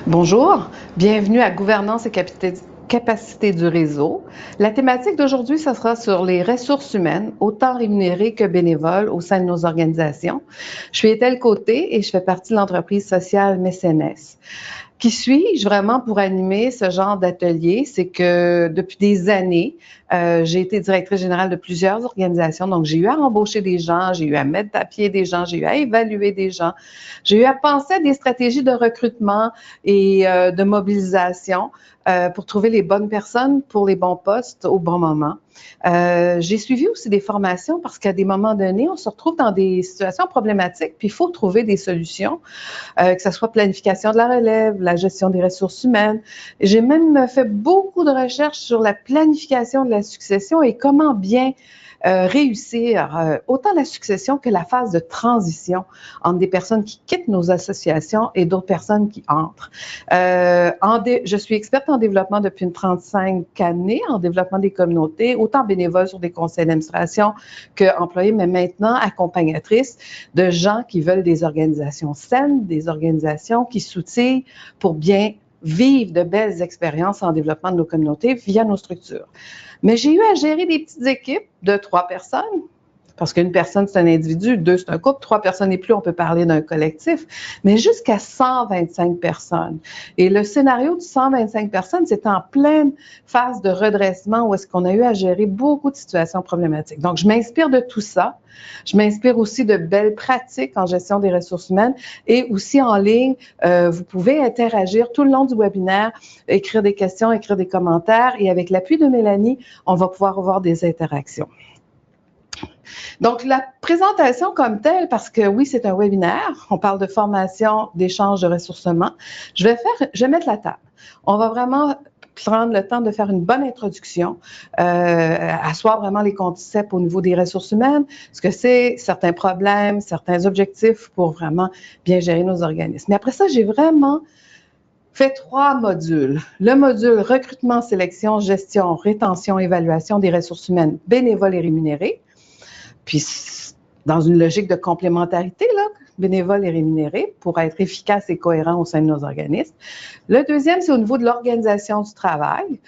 Bonjour, bienvenue à Gouvernance et capacité du réseau. La thématique d'aujourd'hui, ce sera sur les ressources humaines, autant rémunérées que bénévoles au sein de nos organisations. Je suis Ethel Côté et je fais partie de l'entreprise sociale Mécénès. Qui suis-je vraiment pour animer ce genre d'atelier? C'est que depuis des années, j'ai été directrice générale de plusieurs organisations, donc j'ai eu à embaucher des gens, j'ai eu à mettre à pied des gens, j'ai eu à évaluer des gens, j'ai eu à penser à des stratégies de recrutement et de mobilisation pour trouver les bonnes personnes pour les bons postes au bon moment. J'ai suivi aussi des formations parce qu'à des moments donnés, on se retrouve dans des situations problématiques, puis il faut trouver des solutions, que ce soit planification de la relève, la gestion des ressources humaines. J'ai même fait beaucoup de recherches sur la planification de la succession et comment bien réussir autant la succession que la phase de transition entre des personnes qui quittent nos associations et d'autres personnes qui entrent. Je suis experte en développement depuis 35 années, en développement des communautés, autant bénévole sur des conseils d'administration qu'employée, mais maintenant accompagnatrice de gens qui veulent des organisations saines, des organisations qui s'outillent pour bien vivre de belles expériences en développement de nos communautés via nos structures. Mais j'ai eu à gérer des petites équipes de 3 personnes, parce qu'une personne, c'est un individu, 2, c'est un couple, 3 personnes et plus, on peut parler d'un collectif, mais jusqu'à 125 personnes. Et le scénario de 125 personnes, c'est en pleine phase de redressement où est-ce qu'on a eu à gérer beaucoup de situations problématiques. Donc, je m'inspire de tout ça. Je m'inspire aussi de belles pratiques en gestion des ressources humaines et aussi en ligne. Vous pouvez interagir tout le long du webinaire, écrire des questions, écrire des commentaires et avec l'appui de Mélanie, on va pouvoir avoir des interactions. Donc, la présentation comme telle, parce que oui, c'est un webinaire, on parle de formation, d'échange, de ressourcement, je vais mettre la table. On va vraiment prendre le temps de faire une bonne introduction, asseoir vraiment les concepts au niveau des ressources humaines, ce que c'est, certains problèmes, certains objectifs pour vraiment bien gérer nos organismes. Mais après ça, j'ai vraiment fait 3 modules. Le module recrutement, sélection, gestion, rétention, évaluation des ressources humaines bénévoles et rémunérées. Puis, dans une logique de complémentarité, là, bénévole et rémunéré, pour être efficace et cohérent au sein de nos organismes. Le deuxième, c'est au niveau de l'organisation du travail,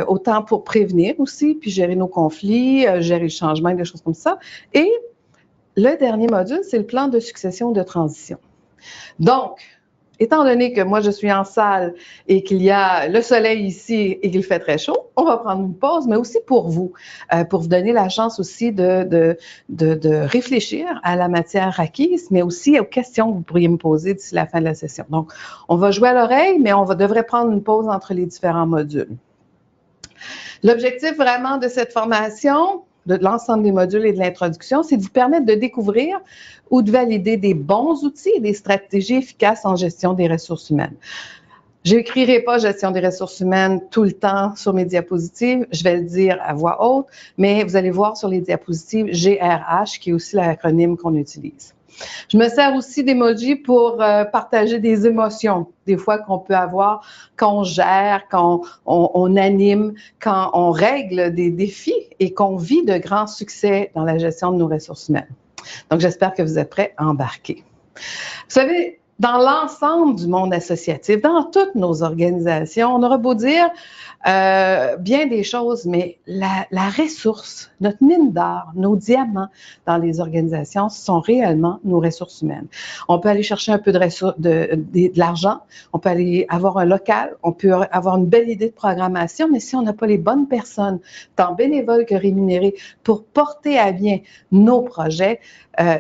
autant pour prévenir aussi, puis gérer nos conflits, gérer le changement, des choses comme ça. Et le dernier module, c'est le plan de succession de transition. Donc, étant donné que moi, je suis en salle et qu'il y a le soleil ici et qu'il fait très chaud, on va prendre une pause, mais aussi pour vous donner la chance aussi de réfléchir à la matière acquise, mais aussi aux questions que vous pourriez me poser d'ici la fin de la session. Donc, on va jouer à l'oreille, mais devrait prendre une pause entre les différents modules. L'objectif vraiment de cette formation, de l'ensemble des modules et de l'introduction, c'est de vous permettre de découvrir ou de valider des bons outils et des stratégies efficaces en gestion des ressources humaines. Je n'écrirai pas gestion des ressources humaines tout le temps sur mes diapositives, je vais le dire à voix haute, mais vous allez voir sur les diapositives GRH, qui est aussi l'acronyme qu'on utilise. Je me sers aussi d'emojis pour partager des émotions, des fois qu'on peut avoir quand on gère, quand on anime, quand on règle des défis et qu'on vit de grands succès dans la gestion de nos ressources humaines. Donc, j'espère que vous êtes prêts à embarquer. Vous savez, dans l'ensemble du monde associatif, dans toutes nos organisations, on aura beau dire bien des choses, mais la ressource, notre mine d'or, nos diamants dans les organisations sont réellement nos ressources humaines. On peut aller chercher un peu de l'argent, on peut aller avoir un local, on peut avoir une belle idée de programmation, mais si on n'a pas les bonnes personnes, tant bénévoles que rémunérées, pour porter à bien nos projets,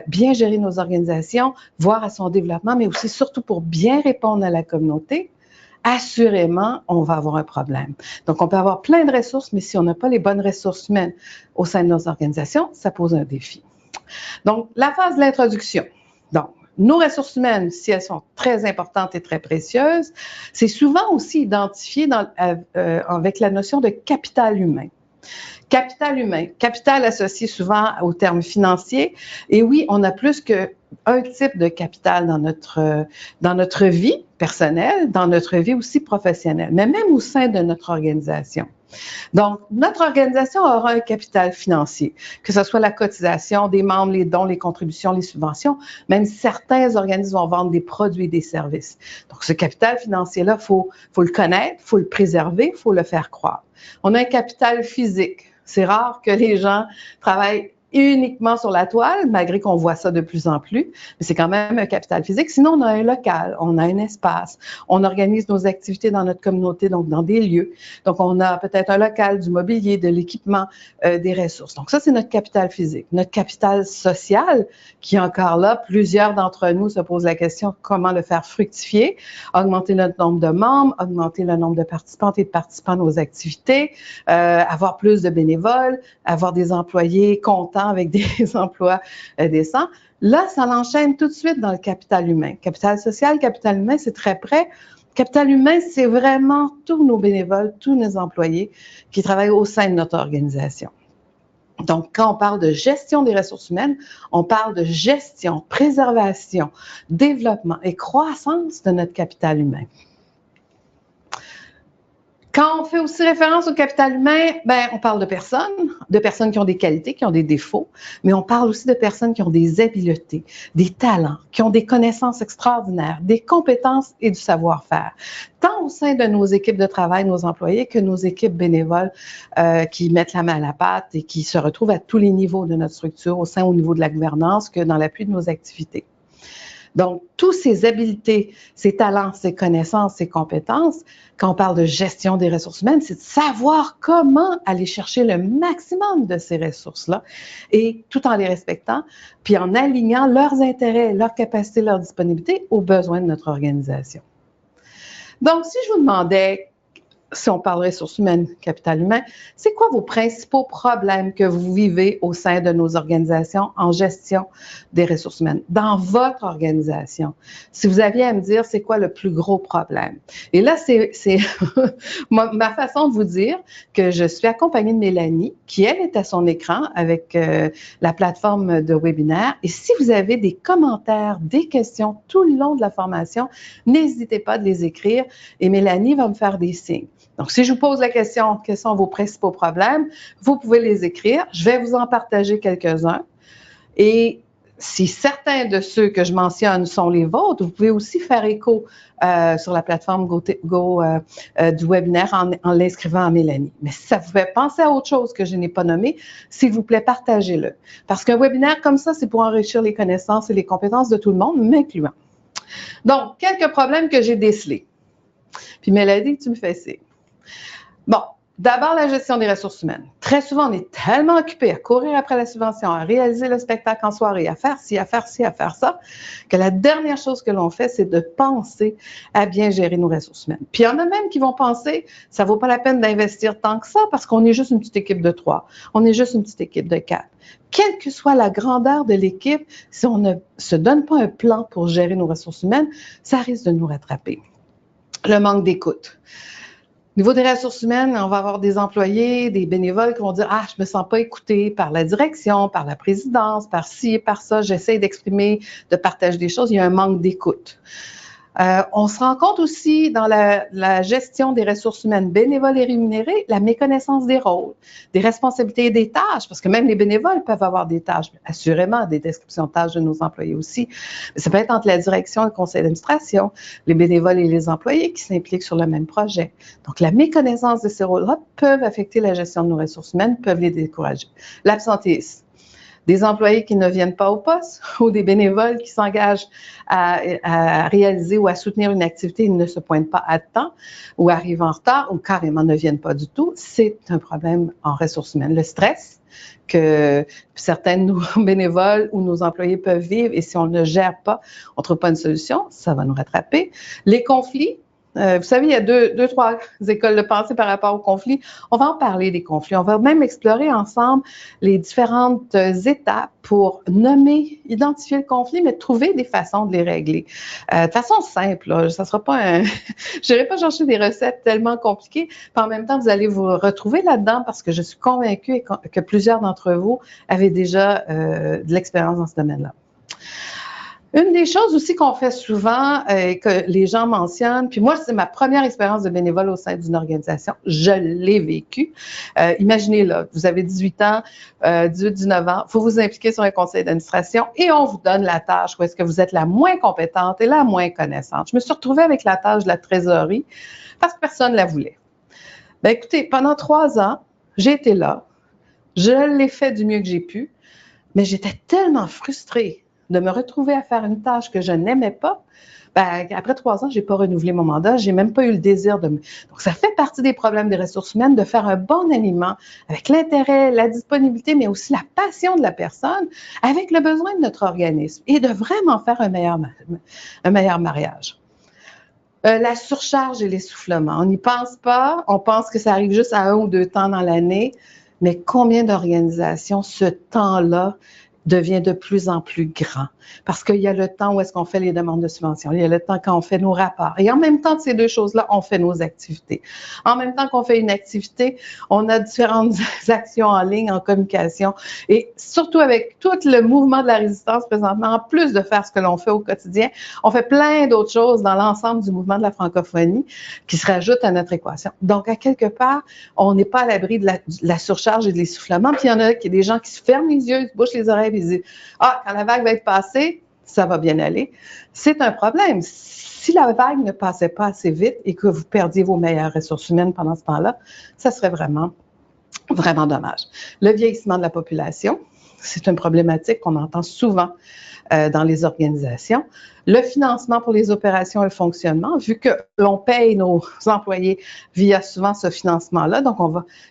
bien gérer nos organisations, voir à son développement, mais aussi surtout pour bien répondre à la communauté, assurément, on va avoir un problème. Donc, on peut avoir plein de ressources, mais si on n'a pas les bonnes ressources humaines au sein de nos organisations, ça pose un défi. Donc, la phase de l'introduction. Donc, nos ressources humaines, si elles sont très importantes et très précieuses, c'est souvent aussi identifié avec la notion de capital humain. Capital humain, capital associé souvent au terme financier. Et oui, on a plus qu'un type de capital dans notre vie, personnelle, dans notre vie aussi professionnelle, mais même au sein de notre organisation. Donc, notre organisation aura un capital financier, que ce soit la cotisation des membres, les dons, les contributions, les subventions. Même certains organismes vont vendre des produits et des services. Donc, ce capital financier-là, faut le connaître, faut le préserver, faut le faire croître. On a un capital physique. C'est rare que les gens travaillent uniquement sur la toile, malgré qu'on voit ça de plus en plus, mais c'est quand même un capital physique. Sinon, on a un local, on a un espace, on organise nos activités dans notre communauté, donc dans des lieux. Donc, on a peut-être un local, du mobilier, de l'équipement, des ressources. Donc, ça, c'est notre capital physique. Notre capital social, qui est encore là, plusieurs d'entre nous se posent la question comment le faire fructifier, augmenter notre nombre de membres, augmenter le nombre de participantes et de participants à nos activités, avoir plus de bénévoles, avoir des employés contents avec des emplois décents. Là, ça l'enchaîne tout de suite dans le capital humain. Capital social, capital humain, c'est très près. Capital humain, c'est vraiment tous nos bénévoles, tous nos employés qui travaillent au sein de notre organisation. Donc, quand on parle de gestion des ressources humaines, on parle de gestion, préservation, développement et croissance de notre capital humain. Quand on fait aussi référence au capital humain, on parle de personnes qui ont des qualités, qui ont des défauts, mais on parle aussi de personnes qui ont des habiletés, des talents, qui ont des connaissances extraordinaires, des compétences et du savoir-faire, tant au sein de nos équipes de travail, nos employés, que nos équipes bénévoles qui mettent la main à la pâte et qui se retrouvent à tous les niveaux de notre structure, au niveau de la gouvernance, que dans l'appui de nos activités. Donc, tous ces habiletés, ces talents, ces connaissances, ces compétences, quand on parle de gestion des ressources humaines, c'est de savoir comment aller chercher le maximum de ces ressources-là et tout en les respectant, puis en alignant leurs intérêts, leurs capacités, leurs disponibilités aux besoins de notre organisation. Donc, si je vous demandais, si on parle ressources humaines, capital humain, c'est quoi vos principaux problèmes que vous vivez au sein de nos organisations en gestion des ressources humaines, dans votre organisation? Si vous aviez à me dire, c'est quoi le plus gros problème? Et là, c'est ma façon de vous dire que je suis accompagnée de Mélanie, qui, elle, est à son écran avec la plateforme de webinaire. Et si vous avez des commentaires, des questions tout le long de la formation, n'hésitez pas de les écrire et Mélanie va me faire des signes. Donc, si je vous pose la question, quels sont vos principaux problèmes, vous pouvez les écrire. Je vais vous en partager quelques-uns. Et si certains de ceux que je mentionne sont les vôtres, vous pouvez aussi faire écho sur la plateforme du webinaire en l'inscrivant à Mélanie. Mais si ça vous fait penser à autre chose que je n'ai pas nommé, s'il vous plaît, partagez-le. Parce qu'un webinaire comme ça, c'est pour enrichir les connaissances et les compétences de tout le monde, m'incluant. Donc, quelques problèmes que j'ai décelés. Puis Mélanie, tu me fais signe. Bon, d'abord, la gestion des ressources humaines. Très souvent, on est tellement occupé à courir après la subvention, à réaliser le spectacle en soirée, à faire ci, à faire ci, à faire ça, que la dernière chose que l'on fait, c'est de penser à bien gérer nos ressources humaines. Puis il y en a même qui vont penser, ça vaut pas la peine d'investir tant que ça parce qu'on est juste une petite équipe de 3, on est juste une petite équipe de 4. Quelle que soit la grandeur de l'équipe, si on ne se donne pas un plan pour gérer nos ressources humaines, ça risque de nous rattraper. Le manque d'écoute. Au niveau des ressources humaines, on va avoir des employés, des bénévoles qui vont dire « Ah, je me sens pas écoutée par la direction, par la présidence, par ci et par ça, j'essaie d'exprimer, de partager des choses, il y a un manque d'écoute. » On se rend compte aussi dans la gestion des ressources humaines bénévoles et rémunérées, la méconnaissance des rôles, des responsabilités et des tâches, parce que même les bénévoles peuvent avoir des tâches, assurément des descriptions de tâches de nos employés aussi. Mais ça peut être entre la direction et le conseil d'administration, les bénévoles et les employés qui s'impliquent sur le même projet. Donc, la méconnaissance de ces rôles-là peuvent affecter la gestion de nos ressources humaines, peuvent les décourager. L'absentéisme. Des employés qui ne viennent pas au poste ou des bénévoles qui s'engagent à réaliser ou à soutenir une activité et ne se pointent pas à temps ou arrivent en retard ou carrément ne viennent pas du tout, c'est un problème en ressources humaines. Le stress que certains de nos bénévoles ou nos employés peuvent vivre et si on ne gère pas, on ne trouve pas une solution, ça va nous rattraper. Les conflits. Vous savez, il y a trois écoles de pensée par rapport aux conflits. On va en parler des conflits. On va même explorer ensemble les différentes étapes pour nommer, identifier le conflit, mais trouver des façons de les régler. De façon simple, là, ça sera pas je n'irai pas chercher des recettes tellement compliquées, mais en même temps, vous allez vous retrouver là-dedans parce que je suis convaincue que plusieurs d'entre vous avaient déjà de l'expérience dans ce domaine-là. Une des choses aussi qu'on fait souvent, que les gens mentionnent, puis moi, c'est ma première expérience de bénévole au sein d'une organisation, je l'ai vécu. Imaginez, là, vous avez 18 ans, 18-19 ans, il faut vous impliquer sur un conseil d'administration et on vous donne la tâche où est-ce que vous êtes la moins compétente et la moins connaissante. Je me suis retrouvée avec la tâche de la trésorerie parce que personne ne la voulait. Bien, écoutez, pendant 3 ans, j'ai été là, je l'ai fait du mieux que j'ai pu, mais j'étais tellement frustrée de me retrouver à faire une tâche que je n'aimais pas. Ben, après 3 ans, je n'ai pas renouvelé mon mandat, je n'ai même pas eu le désir de me... Donc, ça fait partie des problèmes des ressources humaines de faire un bon alignement avec l'intérêt, la disponibilité, mais aussi la passion de la personne avec le besoin de notre organisme et de vraiment faire un meilleur mariage. La surcharge et l'essoufflement, on n'y pense pas, on pense que ça arrive juste à 1 ou 2 temps dans l'année, mais combien d'organisations, ce temps-là devient de plus en plus grand. Parce qu'il y a le temps où est-ce qu'on fait les demandes de subventions, il y a le temps quand on fait nos rapports. Et en même temps de ces deux choses-là, on fait nos activités. En même temps qu'on fait une activité, on a différentes actions en ligne, en communication. Et surtout avec tout le mouvement de la résistance présentement, en plus de faire ce que l'on fait au quotidien, on fait plein d'autres choses dans l'ensemble du mouvement de la francophonie qui se rajoutent à notre équation. Donc, à quelque part, on n'est pas à l'abri de la surcharge et de l'essoufflement. Puis il y en a des gens qui se ferment les yeux, se bouchent les oreilles et disent « Ah, quand la vague va être passée, ça va bien aller. » C'est un problème. Si la vague ne passait pas assez vite et que vous perdiez vos meilleures ressources humaines pendant ce temps-là, ça serait vraiment, vraiment dommage. Le vieillissement de la population, c'est une problématique qu'on entend souvent dans les organisations. Le financement pour les opérations et le fonctionnement, vu que l'on paye nos employés via souvent ce financement-là, donc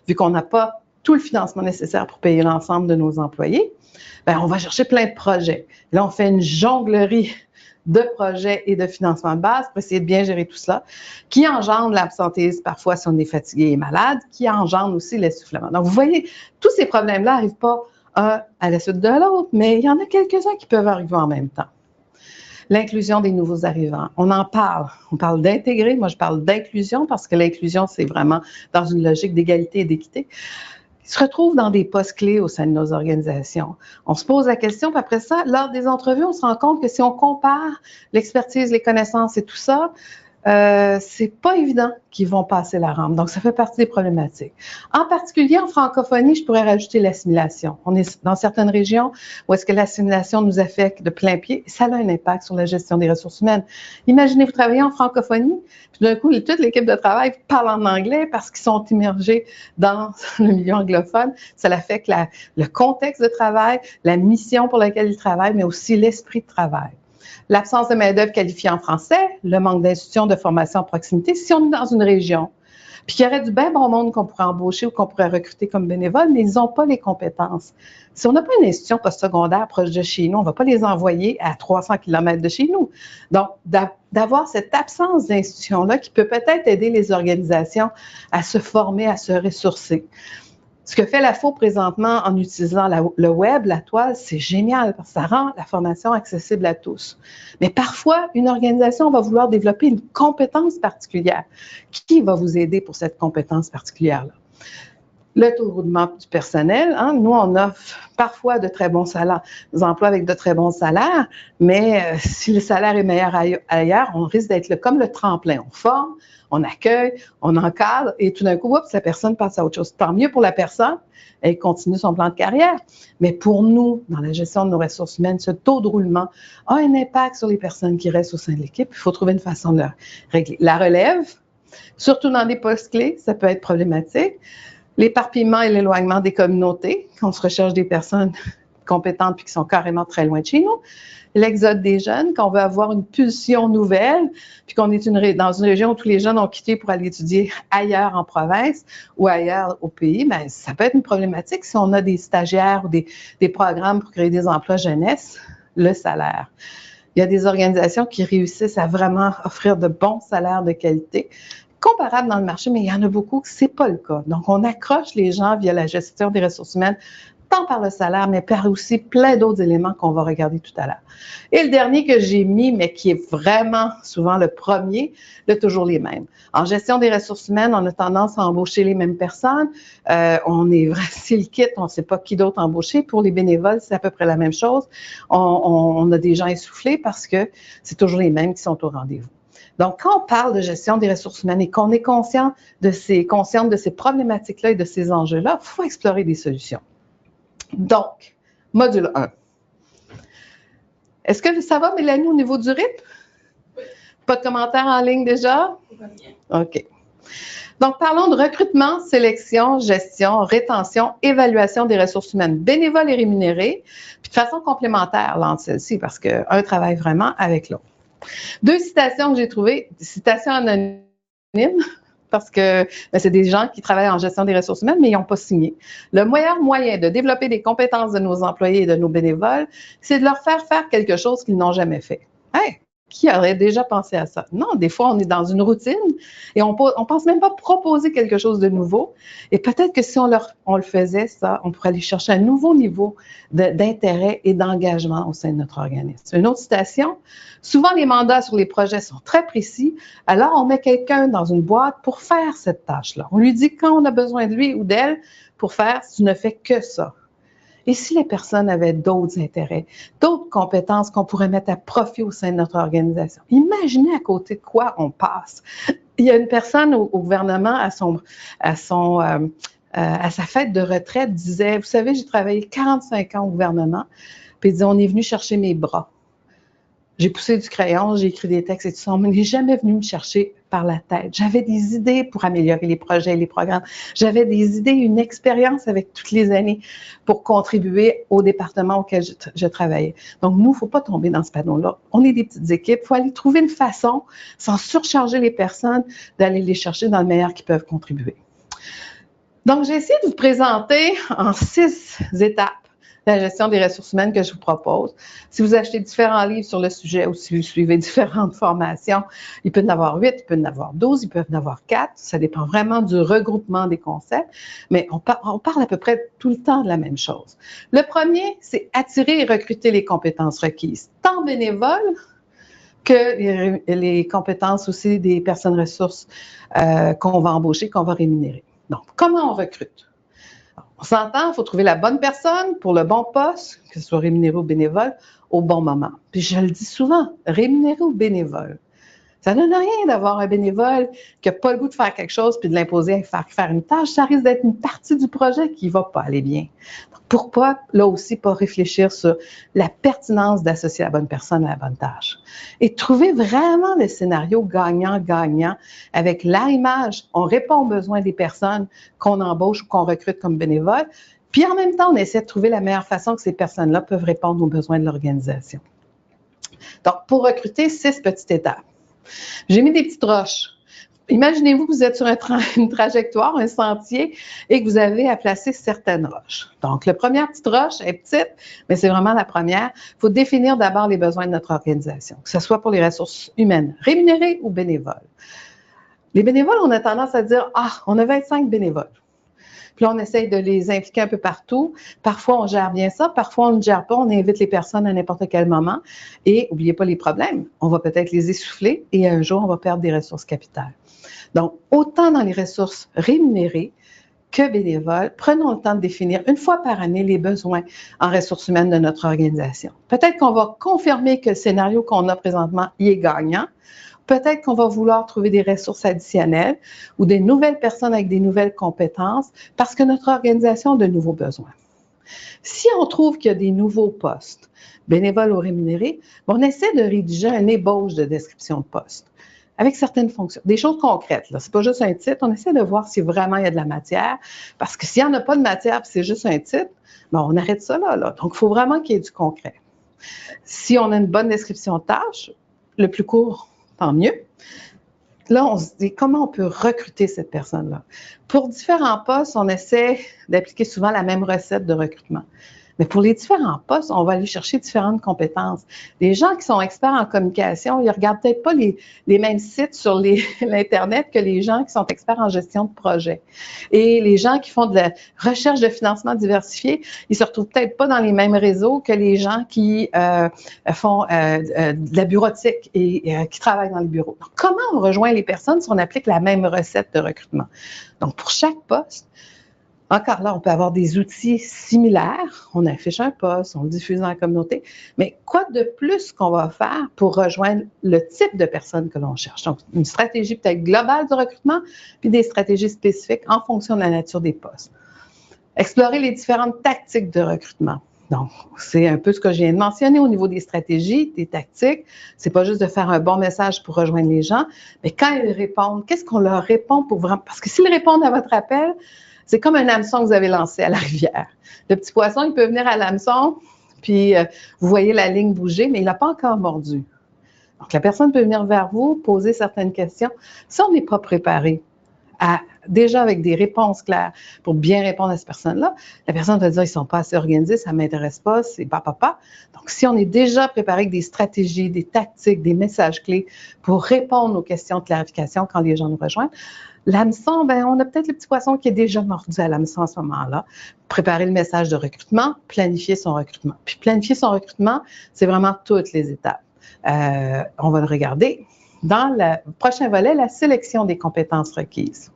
vu qu'on n'a pas tout le financement nécessaire pour payer l'ensemble de nos employés, bien, on va chercher plein de projets. Là, on fait une jonglerie de projets et de financement de base pour essayer de bien gérer tout cela, qui engendre l'absentéisme parfois si on est fatigué et malade, qui engendre aussi l'essoufflement. Donc, vous voyez, tous ces problèmes-là n'arrivent pas un à la suite de l'autre, mais il y en a quelques-uns qui peuvent arriver en même temps. L'inclusion des nouveaux arrivants, on en parle. On parle d'intégrer, moi je parle d'inclusion parce que l'inclusion, c'est vraiment dans une logique d'égalité et d'équité. Ils se retrouvent dans des postes clés au sein de nos organisations. On se pose la question, puis après ça, lors des entrevues, on se rend compte que si on compare l'expertise, les connaissances et tout ça, c'est pas évident qu'ils vont passer la rampe. Donc, ça fait partie des problématiques. En particulier, en francophonie, je pourrais rajouter l'assimilation. On est dans certaines régions où est-ce que l'assimilation nous affecte de plein pied. Ça a un impact sur la gestion des ressources humaines. Imaginez, vous travaillez en francophonie, puis d'un coup, toute l'équipe de travail parle en anglais parce qu'ils sont immergés dans le milieu anglophone. Ça affecte le contexte de travail, la mission pour laquelle ils travaillent, mais aussi l'esprit de travail. L'absence de main-d'œuvre qualifiée en français, le manque d'institutions de formation en proximité. Si on est dans une région, puis qu'il y aurait du bien bon monde qu'on pourrait embaucher ou qu'on pourrait recruter comme bénévole, mais ils n'ont pas les compétences. Si on n'a pas une institution postsecondaire proche de chez nous, on ne va pas les envoyer à 300 km de chez nous. Donc, d'avoir cette absence d'institution-là qui peut peut-être aider les organisations à se former, à se ressourcer. Ce que fait la FO présentement en utilisant le web, la toile, c'est génial parce que ça rend la formation accessible à tous. Mais parfois, une organisation va vouloir développer une compétence particulière. Qui va vous aider pour cette compétence particulière-là? Le taux de roulement du personnel, hein, nous, on offre parfois de très bons salaires, des emplois avec de très bons salaires, mais si le salaire est meilleur ailleurs, on risque d'être comme le tremplin. On forme, on accueille, on encadre, et tout d'un coup, oups, la personne passe à autre chose. Tant mieux pour la personne, elle continue son plan de carrière, mais pour nous, dans la gestion de nos ressources humaines, ce taux de roulement a un impact sur les personnes qui restent au sein de l'équipe. Il faut trouver une façon de le régler. La relève, surtout dans des postes clés, ça peut être problématique. L'éparpillement et l'éloignement des communautés, quand on se recherche des personnes compétentes puis qui sont carrément très loin de chez nous. L'exode des jeunes, quand on veut avoir une pulsion nouvelle, puis qu'on est dans une région où tous les jeunes ont quitté pour aller étudier ailleurs en province ou ailleurs au pays, bien, ça peut être une problématique si on a des stagiaires ou des programmes pour créer des emplois jeunesse, le salaire. Il y a des organisations qui réussissent à vraiment offrir de bons salaires de qualité, comparables dans le marché, mais il y en a beaucoup que ce n'est pas le cas. Donc, on accroche les gens via la gestion des ressources humaines tant par le salaire, mais par aussi plein d'autres éléments qu'on va regarder tout à l'heure. Et le dernier que j'ai mis, mais qui est vraiment souvent le premier, toujours les mêmes. En gestion des ressources humaines, on a tendance à embaucher les mêmes personnes. On est vrai, si le kit, on ne sait pas qui d'autre embaucher. Pour les bénévoles, c'est à peu près la même chose. On a des gens essoufflés parce que c'est toujours les mêmes qui sont au rendez-vous. Donc, quand on parle de gestion des ressources humaines et qu'on est consciente de ces problématiques-là et de ces enjeux-là, il faut explorer des solutions. Donc, module 1. Est-ce que ça va, Mélanie, au niveau du rythme? Pas de commentaires en ligne déjà? OK. Donc, parlons de recrutement, sélection, gestion, rétention, évaluation des ressources humaines bénévoles et rémunérées, puis de façon complémentaire là, entre celles-ci, parce qu'un travaille vraiment avec l'autre. 2 citations que j'ai trouvées, des citations anonymes, parce que c'est des gens qui travaillent en gestion des ressources humaines, mais ils n'ont pas signé. Le meilleur moyen de développer les compétences de nos employés et de nos bénévoles, c'est de leur faire faire quelque chose qu'ils n'ont jamais fait. Hey, qui aurait déjà pensé à ça? Non, des fois, on est dans une routine et on pense même pas proposer quelque chose de nouveau. Et peut-être que si on le faisait, ça, on pourrait aller chercher un nouveau niveau d'intérêt et d'engagement au sein de notre organisme. Une autre citation, souvent les mandats sur les projets sont très précis, alors on met quelqu'un dans une boîte pour faire cette tâche-là. On lui dit quand on a besoin de lui ou d'elle pour faire, tu ne fais que ça. Et si les personnes avaient d'autres intérêts, d'autres compétences qu'on pourrait mettre à profit au sein de notre organisation? Imaginez à côté de quoi on passe. Il y a une personne au gouvernement, à sa fête de retraite, disait, vous savez, j'ai travaillé 45 ans au gouvernement, puis il dit, on est venu chercher mes bras. J'ai poussé du crayon, j'ai écrit des textes et tout ça. On n'est jamais venu me chercher par la tête. J'avais des idées pour améliorer les projets et les programmes. J'avais des idées, une expérience avec toutes les années pour contribuer au département auquel je travaillais. Donc, nous, il ne faut pas tomber dans ce panneau-là. On est des petites équipes. Il faut aller trouver une façon, sans surcharger les personnes, d'aller les chercher dans le meilleur qui peuvent contribuer. Donc, j'ai essayé de vous présenter en 6 étapes la gestion des ressources humaines que je vous propose. Si vous achetez différents livres sur le sujet ou si vous suivez différentes formations, il peut y en avoir 8, il peut y en avoir 12, il peut y en avoir 4. Ça dépend vraiment du regroupement des concepts, mais on parle à peu près tout le temps de la même chose. Le premier, c'est attirer et recruter les compétences requises, tant bénévoles que les compétences aussi des personnes ressources qu'on va embaucher, qu'on va rémunérer. Donc, comment on recrute? On s'entend, il faut trouver la bonne personne pour le bon poste, que ce soit rémunéré ou bénévole, au bon moment. Puis je le dis souvent, rémunéré ou bénévole. Ça ne donne rien d'avoir un bénévole qui n'a pas le goût de faire quelque chose puis de l'imposer à faire une tâche. Ça risque d'être une partie du projet qui ne va pas aller bien. Donc, pourquoi, là aussi, pas réfléchir sur la pertinence d'associer la bonne personne à la bonne tâche? Et trouver vraiment le scénario gagnant-gagnant avec l'arrimage. On répond aux besoins des personnes qu'on embauche ou qu'on recrute comme bénévoles. Puis en même temps, on essaie de trouver la meilleure façon que ces personnes-là peuvent répondre aux besoins de l'organisation. Donc, pour recruter, 6 petites étapes. J'ai mis des petites roches. Imaginez-vous que vous êtes sur une trajectoire, un sentier, et que vous avez à placer certaines roches. Donc, la première petite roche est petite, mais c'est vraiment la première. Il faut définir d'abord les besoins de notre organisation, que ce soit pour les ressources humaines, rémunérées ou bénévoles. Les bénévoles, on a tendance à dire « Ah, on a 25 bénévoles ». Puis là, on essaye de les impliquer un peu partout. Parfois, on gère bien ça. Parfois, on ne gère pas. On invite les personnes à n'importe quel moment. Et n'oubliez pas les problèmes. On va peut-être les essouffler et un jour, on va perdre des ressources capitales. Donc, autant dans les ressources rémunérées que bénévoles, prenons le temps de définir une fois par année les besoins en ressources humaines de notre organisation. Peut-être qu'on va confirmer que le scénario qu'on a présentement y est gagnant. Peut-être qu'on va vouloir trouver des ressources additionnelles ou des nouvelles personnes avec des nouvelles compétences parce que notre organisation a de nouveaux besoins. Si on trouve qu'il y a des nouveaux postes, bénévoles ou rémunérés, on essaie de rédiger un ébauche de description de poste avec certaines fonctions, des choses concrètes. Ce n'est pas juste un titre, on essaie de voir si vraiment il y a de la matière parce que s'il n'y en a pas de matière et c'est juste un titre, on arrête ça là. Donc, il faut vraiment qu'il y ait du concret. Si on a une bonne description de tâche, le plus court, tant mieux. Là, on se dit comment on peut recruter cette personne-là. Pour différents postes, on essaie d'appliquer souvent la même recette de recrutement. Mais pour les différents postes, on va aller chercher différentes compétences. Les gens qui sont experts en communication, ils regardent peut-être pas les mêmes sites sur l'Internet que les gens qui sont experts en gestion de projet. Et les gens qui font de la recherche de financement diversifié, ils se retrouvent peut-être pas dans les mêmes réseaux que les gens qui font de la bureautique et qui travaillent dans le bureau. Donc, comment on rejoint les personnes si on applique la même recette de recrutement? Donc, pour chaque poste, encore là, on peut avoir des outils similaires. On affiche un poste, on le diffuse dans la communauté. Mais quoi de plus qu'on va faire pour rejoindre le type de personnes que l'on cherche? Donc, une stratégie peut-être globale du recrutement, puis des stratégies spécifiques en fonction de la nature des postes. Explorer les différentes tactiques de recrutement. Donc, c'est un peu ce que je viens de mentionner au niveau des stratégies, des tactiques. C'est pas juste de faire un bon message pour rejoindre les gens, mais quand ils répondent, qu'est-ce qu'on leur répond pour vraiment... Parce que s'ils répondent à votre appel, c'est comme un hameçon que vous avez lancé à la rivière. Le petit poisson, il peut venir à l'hameçon, puis vous voyez la ligne bouger, mais il n'a pas encore mordu. Donc, la personne peut venir vers vous, poser certaines questions. Si on n'est pas préparé déjà avec des réponses claires pour bien répondre à cette personne-là, la personne va dire, ils ne sont pas assez organisés, ça ne m'intéresse pas, c'est papa. Donc, si on est déjà préparé avec des stratégies, des tactiques, des messages clés pour répondre aux questions de clarification quand les gens nous rejoignent, l'hameçon, ben, on a peut-être le petit poisson qui est déjà mordu à l'hameçon à ce moment-là. Préparer le message de recrutement, planifier son recrutement. Puis planifier son recrutement, c'est vraiment toutes les étapes. On va le regarder. Dans le prochain volet, la sélection des compétences requises.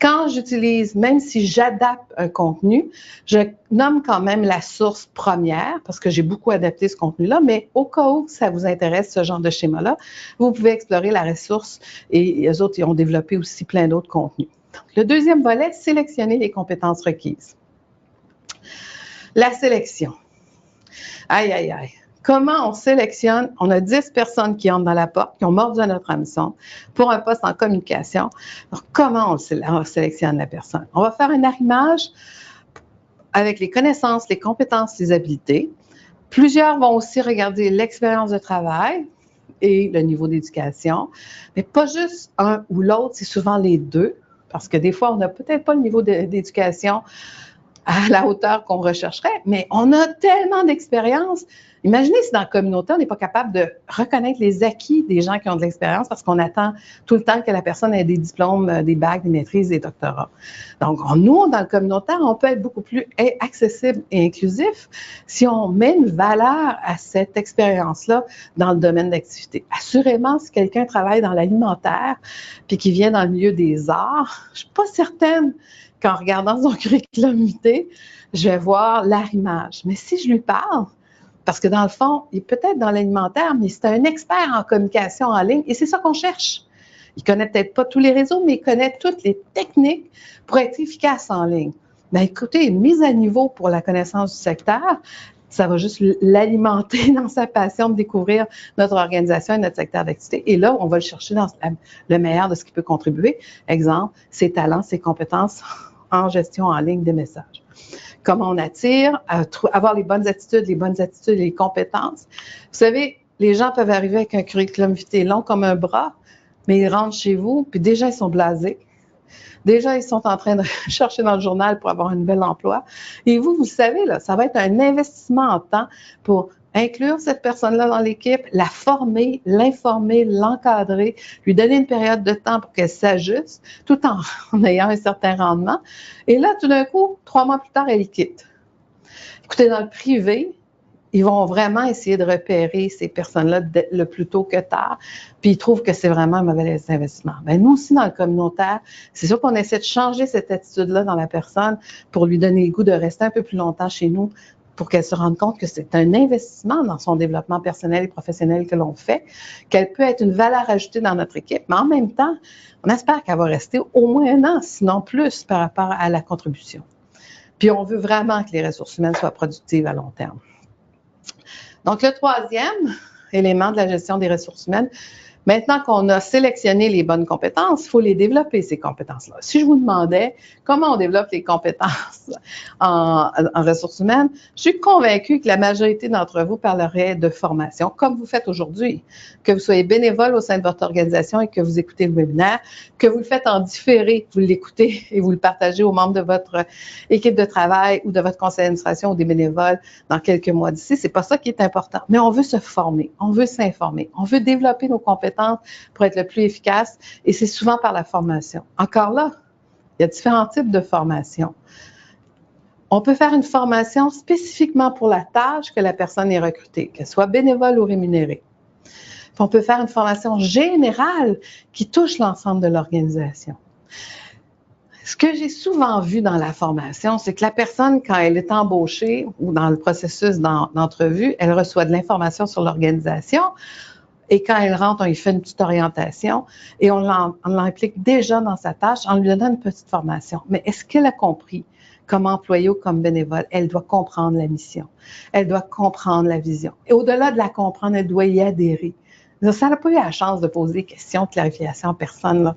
Quand j'utilise, même si j'adapte un contenu, je nomme quand même la source première parce que j'ai beaucoup adapté ce contenu-là, mais au cas où ça vous intéresse, ce genre de schéma-là, vous pouvez explorer la ressource et eux autres, ils ont développé aussi plein d'autres contenus. Donc, le deuxième volet, sélectionner les compétences requises. La sélection. Aïe, aïe, aïe. Comment on sélectionne? On a 10 personnes qui entrent dans la porte, qui ont mordu à notre hameçon pour un poste en communication. Donc, comment on sélectionne la personne? On va faire un arrimage avec les connaissances, les compétences, les habiletés. Plusieurs vont aussi regarder l'expérience de travail et le niveau d'éducation, mais pas juste un ou l'autre, c'est souvent les deux, parce que des fois, on n'a peut-être pas le niveau d'éducation à la hauteur qu'on rechercherait, mais on a tellement d'expérience. Imaginez si dans la communauté, on n'est pas capable de reconnaître les acquis des gens qui ont de l'expérience parce qu'on attend tout le temps que la personne ait des diplômes, des bacs, des maîtrises, des doctorats. Donc, nous, dans le communautaire, on peut être beaucoup plus accessible et inclusif si on met une valeur à cette expérience-là dans le domaine d'activité. Assurément, si quelqu'un travaille dans l'alimentaire puis qui vient dans le milieu des arts, je ne suis pas certaine qu'en regardant son curriculum vitae, je vais voir l'arrimage. Mais si je lui parle, parce que dans le fond, il est peut-être dans l'alimentaire, mais c'est un expert en communication en ligne et c'est ça qu'on cherche. Il ne connaît peut-être pas tous les réseaux, mais il connaît toutes les techniques pour être efficace en ligne. Bien, écoutez, une mise à niveau pour la connaissance du secteur, ça va juste l'alimenter dans sa passion de découvrir notre organisation et notre secteur d'activité. Et là, on va le chercher dans le meilleur de ce qui peut contribuer. Exemple, ses talents, ses compétences en gestion en ligne des messages. Comment on attire, avoir les bonnes attitudes et les compétences. Vous savez, les gens peuvent arriver avec un curriculum vitae long comme un bras, mais ils rentrent chez vous, puis déjà, ils sont blasés. Déjà, ils sont en train de chercher dans le journal pour avoir un nouvel emploi. Et vous le savez, là, ça va être un investissement en temps pour inclure cette personne-là dans l'équipe, la former, l'informer, l'encadrer, lui donner une période de temps pour qu'elle s'ajuste, tout en ayant un certain rendement. Et là, tout d'un coup, 3 mois plus tard, elle quitte. Écoutez, dans le privé, ils vont vraiment essayer de repérer ces personnes-là le plus tôt que tard, puis ils trouvent que c'est vraiment un mauvais investissement. Bien, nous aussi, dans le communautaire, c'est sûr qu'on essaie de changer cette attitude-là dans la personne pour lui donner le goût de rester un peu plus longtemps chez nous, pour qu'elle se rende compte que c'est un investissement dans son développement personnel et professionnel que l'on fait, qu'elle peut être une valeur ajoutée dans notre équipe, mais en même temps, on espère qu'elle va rester au moins 1 an, sinon plus, par rapport à la contribution. Puis on veut vraiment que les ressources humaines soient productives à long terme. Donc, le troisième élément de la gestion des ressources humaines, Maintenant qu'on a sélectionné les bonnes compétences, il faut les développer, ces compétences-là. Si je vous demandais comment on développe les compétences en ressources humaines, je suis convaincue que la majorité d'entre vous parlerait de formation, comme vous faites aujourd'hui. Que vous soyez bénévole au sein de votre organisation et que vous écoutez le webinaire, que vous le faites en différé, vous l'écoutez et vous le partagez aux membres de votre équipe de travail ou de votre conseil d'administration ou des bénévoles dans quelques mois d'ici, c'est pas ça qui est important. Mais on veut se former, on veut s'informer, on veut développer nos compétences pour être le plus efficace et c'est souvent par la formation. Encore là, il y a différents types de formation. On peut faire une formation spécifiquement pour la tâche que la personne est recrutée, qu'elle soit bénévole ou rémunérée. Puis on peut faire une formation générale qui touche l'ensemble de l'organisation. Ce que j'ai souvent vu dans la formation, c'est que la personne, quand elle est embauchée ou dans le processus d'entrevue, elle reçoit de l'information sur l'organisation. Et quand elle rentre, on lui fait une petite orientation et on l'implique déjà dans sa tâche en lui donnant une petite formation. Mais est-ce qu'elle a compris comme employée ou comme bénévole? Elle doit comprendre la mission. Elle doit comprendre la vision. Et au-delà de la comprendre, elle doit y adhérer. Ça n'a pas eu la chance de poser des questions de clarification à personne, là.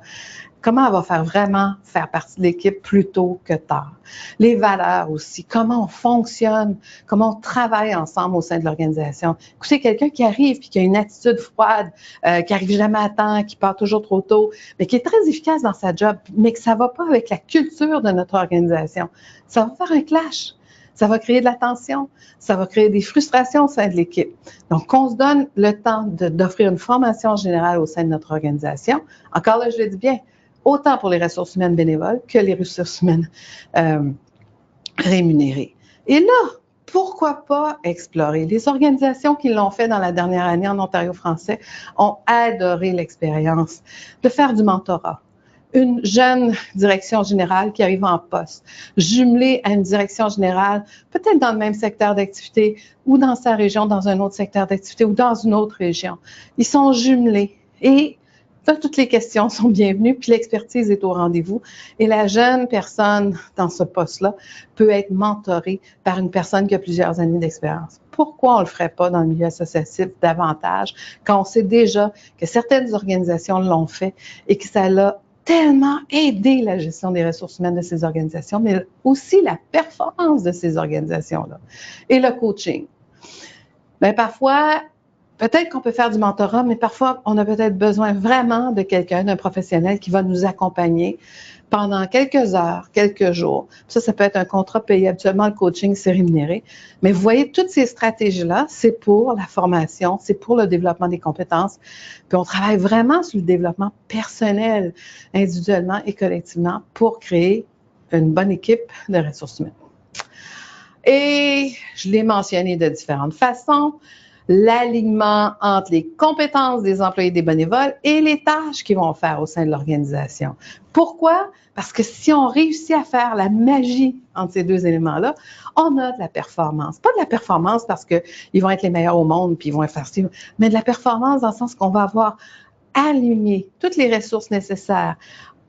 Comment elle va vraiment faire partie de l'équipe plus tôt que tard? Les valeurs aussi, comment on fonctionne, comment on travaille ensemble au sein de l'organisation. Écoutez, quelqu'un qui arrive et qui a une attitude froide, qui arrive jamais à temps, qui part toujours trop tôt, mais qui est très efficace dans sa job, mais que ça va pas avec la culture de notre organisation, ça va faire un clash. Ça va créer de la tension, ça va créer des frustrations au sein de l'équipe. Donc, qu'on se donne le temps d'offrir une formation générale au sein de notre organisation. Encore là, je le dis bien, autant pour les ressources humaines bénévoles que les ressources humaines rémunérées. Et là, pourquoi pas explorer? Les organisations qui l'ont fait dans la dernière année en Ontario français ont adoré l'expérience de faire du mentorat. Une jeune direction générale qui arrive en poste, jumelée à une direction générale, peut-être dans le même secteur d'activité ou dans sa région, dans un autre secteur d'activité ou dans une autre région. Ils sont jumelés et là, toutes les questions sont bienvenues, puis l'expertise est au rendez-vous. Et la jeune personne dans ce poste-là peut être mentorée par une personne qui a plusieurs années d'expérience. Pourquoi on ne le ferait pas dans le milieu associatif davantage quand on sait déjà que certaines organisations l'ont fait et que ça l'a tellement aidé la gestion des ressources humaines de ces organisations, mais aussi la performance de ces organisations-là et le coaching. Bien, parfois, peut-être qu'on peut faire du mentorat, mais parfois, on a peut-être besoin vraiment de quelqu'un, d'un professionnel qui va nous accompagner pendant quelques heures, quelques jours. Ça peut être un contrat payé. Habituellement, le coaching, c'est rémunéré. Mais vous voyez, toutes ces stratégies-là, c'est pour la formation, c'est pour le développement des compétences. Puis on travaille vraiment sur le développement personnel, individuellement et collectivement, pour créer une bonne équipe de ressources humaines. Et je l'ai mentionné de différentes façons. L'alignement entre les compétences des employés et des bénévoles et les tâches qu'ils vont faire au sein de l'organisation. Pourquoi? Parce que si on réussit à faire la magie entre ces deux éléments-là, on a de la performance. Pas de la performance parce qu'ils vont être les meilleurs au monde puis ils vont faire ci, mais de la performance dans le sens qu'on va avoir aligné toutes les ressources nécessaires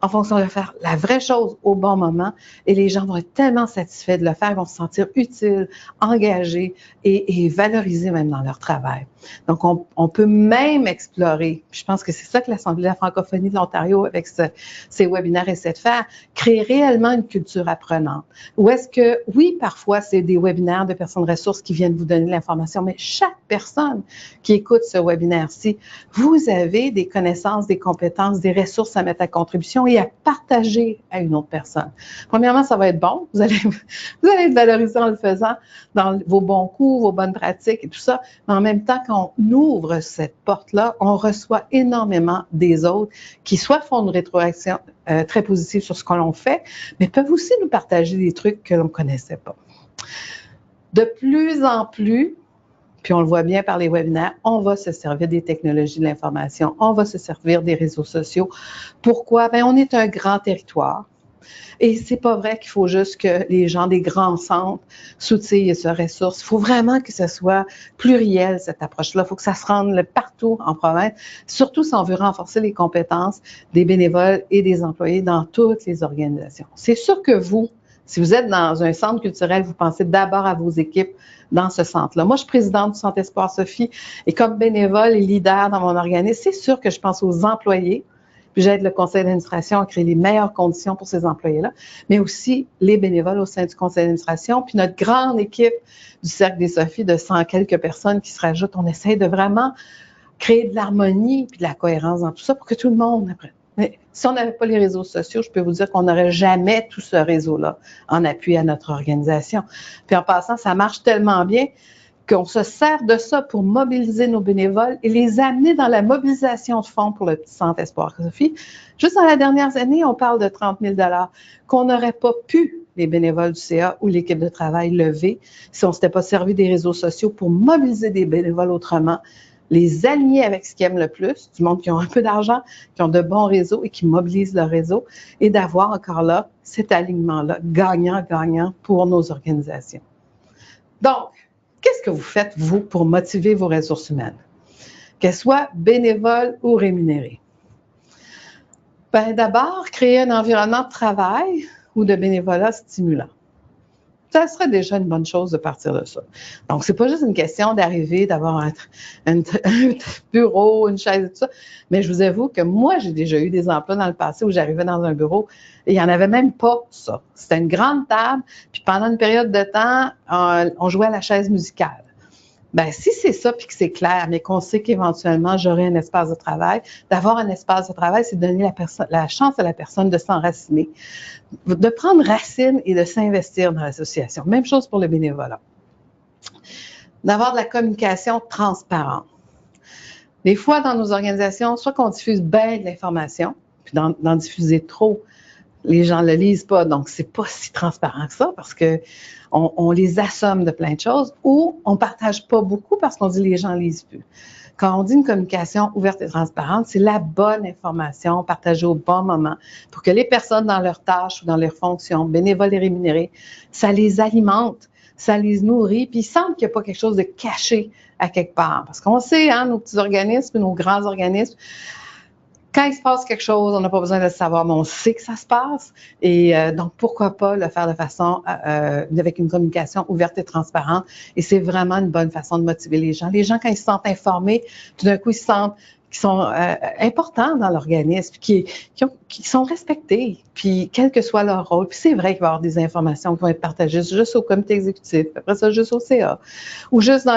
en fonction de faire la vraie chose au bon moment et les gens vont être tellement satisfaits de le faire, ils vont se sentir utiles, engagés et valorisés même dans leur travail. Donc, on peut même explorer, je pense que c'est ça que l'Assemblée de la francophonie de l'Ontario avec ces webinaires essaie de faire, créer réellement une culture apprenante. Ou est-ce que, oui, parfois, c'est des webinaires de personnes ressources qui viennent vous donner de l'information, mais chaque personne qui écoute ce webinaire-ci, vous avez des connaissances, des compétences, des ressources à mettre à contribution et à partager à une autre personne. Premièrement, ça va être bon. Vous allez être valorisé en le faisant dans vos bons coups, vos bonnes pratiques et tout ça. Mais en même temps, quand on ouvre cette porte-là, on reçoit énormément des autres qui soit font une rétroaction très positive sur ce que l'on fait, mais peuvent aussi nous partager des trucs que l'on ne connaissait pas. De plus en plus, puis on le voit bien par les webinaires, on va se servir des technologies de l'information, on va se servir des réseaux sociaux. Pourquoi? Bien, on est un grand territoire. Et c'est pas vrai qu'il faut juste que les gens des grands centres s'outillent et se ressourcent. Il faut vraiment que ce soit pluriel, cette approche-là. Il faut que ça se rende partout en province, surtout si on veut renforcer les compétences des bénévoles et des employés dans toutes les organisations. C'est sûr que vous, Si vous êtes dans un centre culturel, vous pensez d'abord à vos équipes dans ce centre-là. Moi, je suis présidente du Centre Espoir Sophie et comme bénévole et leader dans mon organisme, c'est sûr que je pense aux employés, puis j'aide le conseil d'administration à créer les meilleures conditions pour ces employés-là, mais aussi les bénévoles au sein du conseil d'administration, puis notre grande équipe du Cercle des Sophies de 100 quelques personnes qui se rajoutent. On essaie de vraiment créer de l'harmonie puis de la cohérence dans tout ça pour que tout le monde apprenne. Mais si on n'avait pas les réseaux sociaux, je peux vous dire qu'on n'aurait jamais tout ce réseau-là en appui à notre organisation. Puis en passant, ça marche tellement bien qu'on se sert de ça pour mobiliser nos bénévoles et les amener dans la mobilisation de fonds pour le petit Centre Espoir Sophie. Juste dans la dernière année, on parle de 30 000 qu'on n'aurait pas pu, les bénévoles du CA ou l'équipe de travail, lever si on ne s'était pas servi des réseaux sociaux pour mobiliser des bénévoles autrement, les aligner avec ce qu'ils aiment le plus, du monde qui ont un peu d'argent, qui ont de bons réseaux et qui mobilisent leur réseau, et d'avoir encore là cet alignement-là, gagnant-gagnant pour nos organisations. Donc, qu'est-ce que vous faites, vous, pour motiver vos ressources humaines, qu'elles soient bénévoles ou rémunérées? Bien, d'abord, créer un environnement de travail ou de bénévolat stimulant. Ça serait déjà une bonne chose de partir de ça. Donc, c'est pas juste une question d'arriver, d'avoir un bureau, une chaise et tout ça. Mais je vous avoue que moi, j'ai déjà eu des emplois dans le passé où j'arrivais dans un bureau et il n'y en avait même pas ça. C'était une grande table, puis pendant une période de temps, on jouait à la chaise musicale. Ben si c'est ça puis que c'est clair, mais qu'on sait qu'éventuellement j'aurai un espace de travail, d'avoir un espace de travail, c'est donner la chance à la personne de s'enraciner, de prendre racine et de s'investir dans l'association. Même chose pour le bénévolat. D'avoir de la communication transparente. Des fois, dans nos organisations, soit qu'on diffuse bien de l'information, puis d'en diffuser trop, les gens ne le lisent pas, donc c'est pas si transparent que ça parce que on les assomme de plein de choses, ou on partage pas beaucoup parce qu'on dit les gens lisent plus. Quand on dit une communication ouverte et transparente, c'est la bonne information partagée au bon moment pour que les personnes dans leurs tâches ou dans leurs fonctions, bénévoles et rémunérés, ça les alimente, ça les nourrit, puis ils sentent qu'il n'y a pas quelque chose de caché à quelque part. Parce qu'on sait, hein, nos petits organismes, nos grands organismes, quand il se passe quelque chose, on n'a pas besoin de le savoir, mais on sait que ça se passe. Et donc, pourquoi pas le faire de façon, avec une communication ouverte et transparente. Et c'est vraiment une bonne façon de motiver les gens. Les gens, quand ils se sentent informés, tout d'un coup, ils se sentent qu'ils sont importants dans l'organisme, qui sont respectés, puis quel que soit leur rôle. Puis c'est vrai qu'il va y avoir des informations qui vont être partagées juste au comité exécutif, après ça, juste au CA, ou juste dans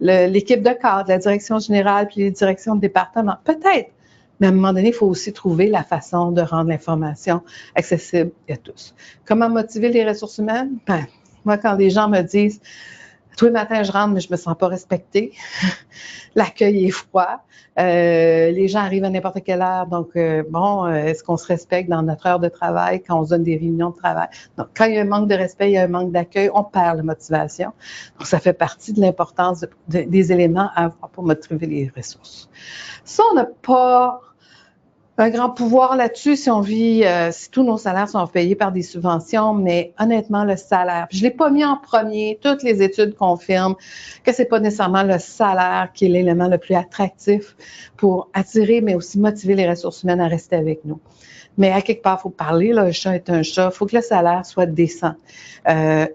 l'équipe de cadre, la direction générale, puis les directions de département. Peut-être. Mais à un moment donné, il faut aussi trouver la façon de rendre l'information accessible à tous. Comment motiver les ressources humaines? Ben, moi, quand les gens me disent « Tous les matins, je rentre, mais je me sens pas respectée. L'accueil est froid. Les gens arrivent à n'importe quelle heure. Donc, est-ce qu'on se respecte dans notre heure de travail quand on se donne des réunions de travail? Donc, quand il y a un manque de respect, il y a un manque d'accueil, on perd la motivation. Donc, ça fait partie de l'importance des éléments à avoir pour motiver les ressources. Ça, on n'a pas un grand pouvoir là-dessus si on vit, si tous nos salaires sont payés par des subventions, mais honnêtement, le salaire, je ne l'ai pas mis en premier, toutes les études confirment que c'est pas nécessairement le salaire qui est l'élément le plus attractif pour attirer, mais aussi motiver les ressources humaines à rester avec nous. Mais à quelque part, il faut parler, là, un chat est un chat, il faut que le salaire soit décent